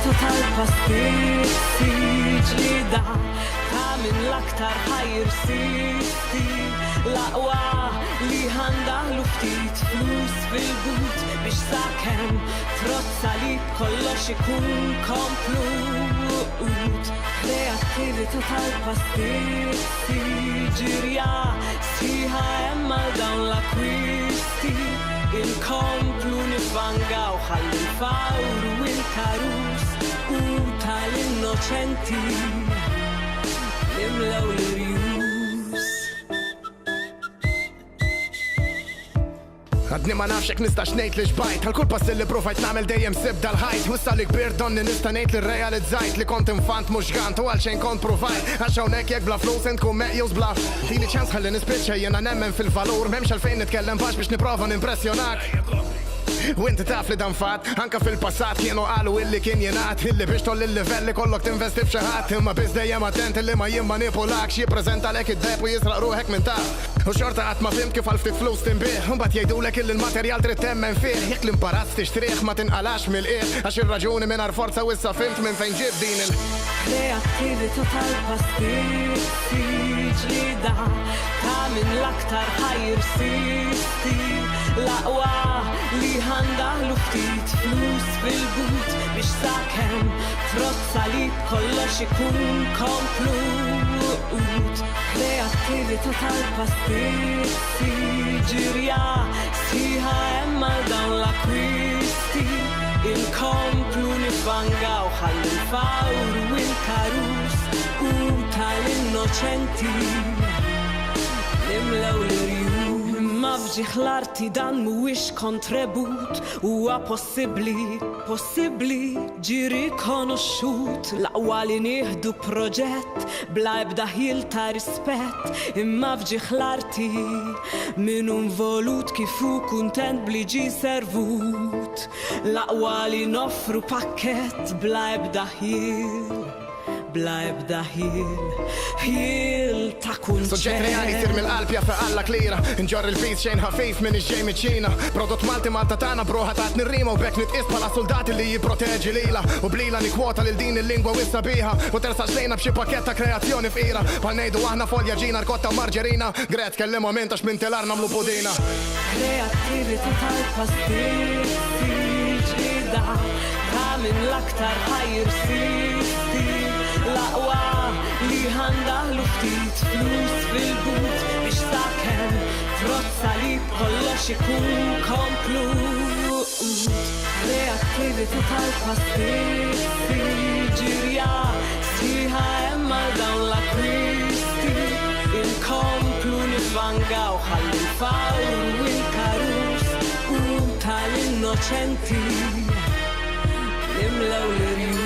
kreativita tal-pastizi ġlida ta' min l-aktar ħajrsisti laqwa li ħandahlu ftit flus fil-but biex sakemm trozza li kollox ikun komplut. Kreativita tal-pastizi ġirja sħiħa hemm għal dawn l-akwisti inkomplu nifangaw ħalli l-fawru il-karus u tal-innoċenti nimlaw l-irjus. Għadni ma nafxek nistax nejt li ġbajt għal kull pass li provajt namel dejjem sibda l-ħajt wissa li kbir donni nista nejt li realizzajt li kont infant mux gant u għalxejn kont provajt għax hawnhekk jekk bla flus intkom meqjus bla tini ċans ħalli nispiċċa jena nemmen fil-valur memx għalfejn nitkellem bax biex niprofa nimpressjonak. U inti taf li dan fat, anka fil-passat kienu qalu illi kien jenat illi biex tolli l-livelli kollok tinvesti f'xaħat imma biz dejjem attent illi ma jimmanipulak x'jippreżenta lek id-deb u jisraq ruħek minn taf. U xorta qatt ma fimt kif għal ftit flus tinbih, mbagħad jgħidulek illi l-materjal trid temmen fih, jekk l-imbarazz tixtrih ma tinqalax mill-qiegħ għax ir-raġuni mingħajr forza u issa fimt minn fejn ġib din Kreativita tal-pastizi ġlida ta' min l-aktar ħajrsisti laqwa li ħandahlu ftit flus fil-but biex sakemm trozza li kollox ikun komplut. Kreativita tal-pastizi ġirja sħiħa hemm għal dawn l-akwisti inkomplu nifangaw ħalli l-fawru il-karus u tal-innoċenti nimlaw l-irjus. Ma fġiħ l-arti dan mhuwiex kontribut huwa possibbli ġiri konoxxut laqwa li nieħdu proġett bla ebda ħil ta' rispett imma fġiħ l-arti min involut kifu kuntent bli ġi servut laqwa li noffru pakkett bla ebda ħil ta' kunċett. Soġġett reali sir mill-qalb jaffa alla klira nġor il-bis xejn ħafif minn iġġej miċ-Ċina prodott Malta tagħna broħa ta' nirrima u bekk nitqis bħala soldati li jipproteġi lila u blila nikwota lil din il-lingwa wissa biha u tersax lejna b'xi pakkett ta' kreazzjoni f'ira bħal ngħidu aħna folja ġina rkotta u marġerina gret kellim moment għax minn telar nagħmlu pudina. Kreativita tal-pastizi ġlida ta' min l-aktar ħajrsisti laqwa li ħandahlu ftit flus fil-but biex sakemm trozza li kollox ikun komplut. Kreativita tal-pastizi ġirja sħiħa hemm għal dawn l-akwisti inkomplu nifangaw ħalli l-fawru il-karus u tal-innoċenti nimlaw l-irjus.